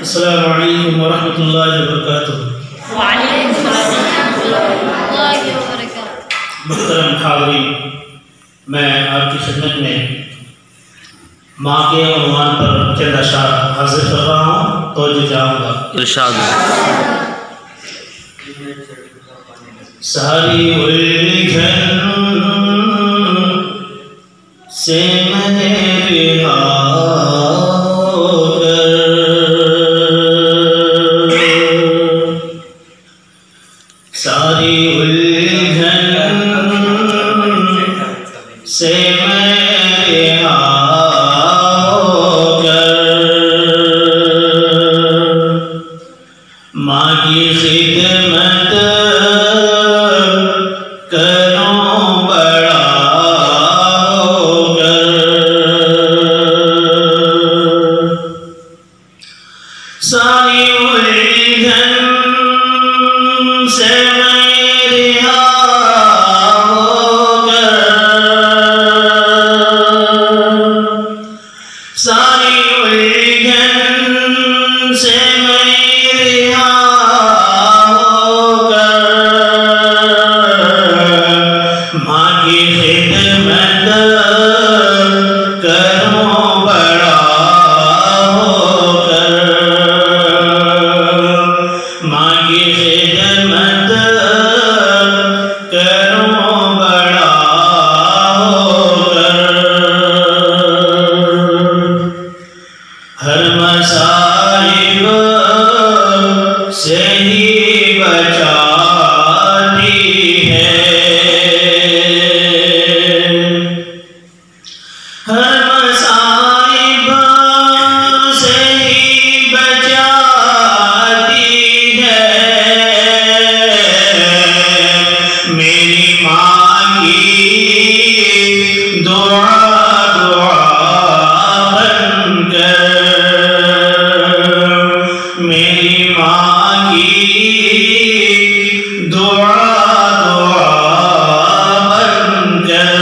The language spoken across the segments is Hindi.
अस्सलामु अलैकुम वरहमतुल्लाहि वबरकातुहू। वालेकुम अस्सलाम वरहमतुल्लाहि वबरकातुहू। मुहतरम हाज़रीन, मैं आपकी खिदमत में माँ के उन्वान पर चंद अशआर हाजिर कर रहा हूँ, तो जो चाहूँगा इरशाद। सारी उलझन से मैं रिहा होकर, सारी उलझन से मैं रिहा होकर, माँ की खिदमत करूं बड़ा होकर, सारी उलझन से मैं रिहा होकर, सारी उलझन से मैं रिहा होकर, माँ की खिदमत करूं बड़ा होकर, माँ की खिदमत करूं बड़ा होकर, हर मसाइब से ही बचाती है, हर मसाइब से ही बचाती है, मेरी माँ की दुआ दुआ बनकर, मेरी माँ की दुआ दुआ बनकर,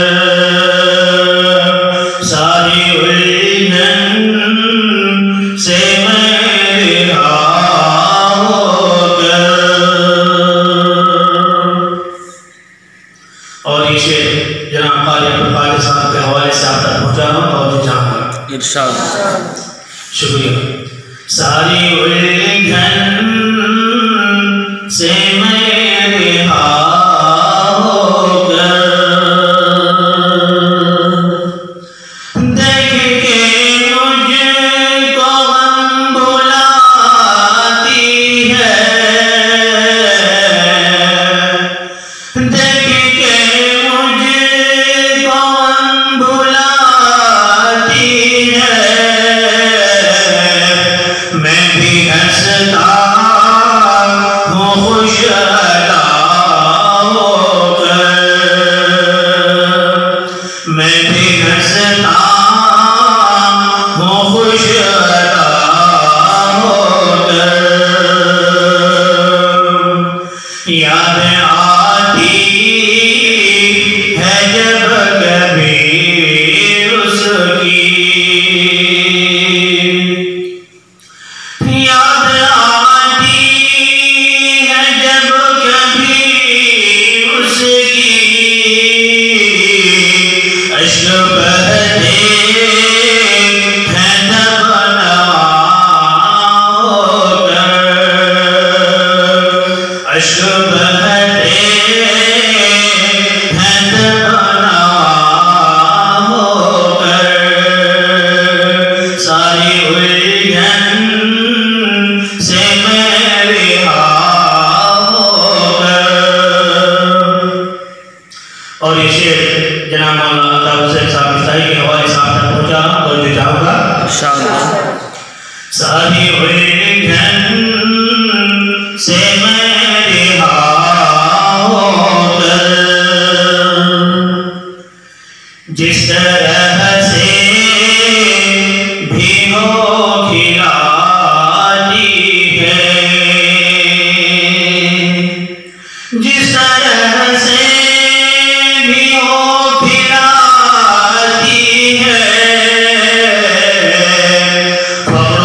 सारी उलझन से मैं रिहा होकर। और ये शेर जनाब क़ारी अब्दुल साहब के हवाले से आप तक पहुँचा रहा हूँ, और चाहूँगा इरशाद। शुक्रिया। सारी उलझन से मैं रिहा होकर, देख के मुझको हम बुलाती है, देख के मुझको हम बुलाती है, मैं भी हंसता हूँ खुश अदा होकर, मैं भी हंसता हूँ खुश अदा होकर, याद आती है जब कभी उसकी, याद आती है जब कभी उसकी, अश्क बहते हैं तब नवा होकर, अश्क बहते हैं तब नवा होकर, सारी उलझन से मैं रिहा होकर। और ये शेर जनाब मौलाना नासिम साहब के हवाले से आप तक पहुँचा, तो जो चाहूँगा इरशाद। सारी उलझन से मैं रिहा होकर, जिस तरह से भी हो खिलाती है, जिस तरह से भी हो खिलाती है, फख्र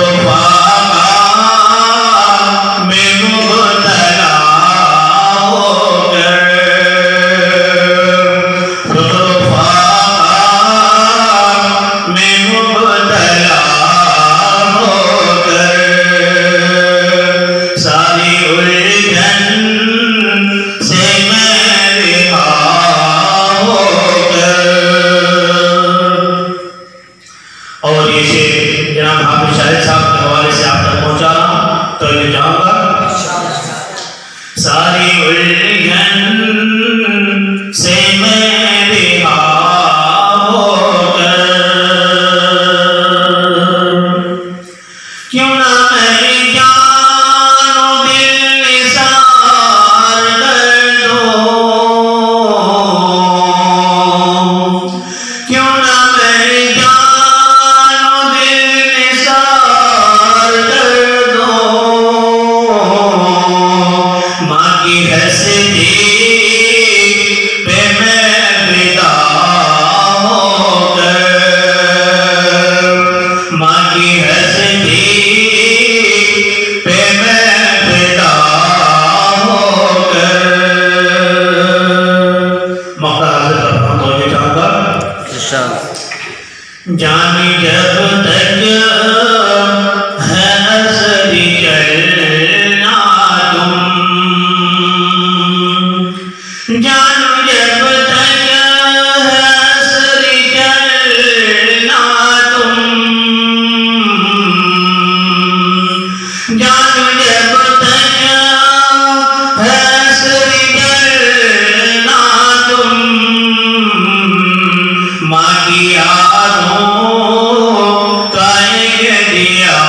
जाहिद साहब के हवाले से आप तक पहुँचा रहा हूँ, तो ये जाऊँगा। सारी उलझन से मैं रिहा होकर, क्यों ना मैं जानो दिल निसार कर दूं, क्यों ना मैं जानो दिल निसार कर दूं, माँ की हंसती पे मैं फिदा होकर, माँ की हंसती पे मैं फिदा होकर। मौका हाजिर करना तो ये चाहूँगा। जाने जब तक है असरी चलना तुम, जानो जब तक है असरी चलना तुम, जानो जब तक है असरी चलना तुम, माँ की यादों का एक दिया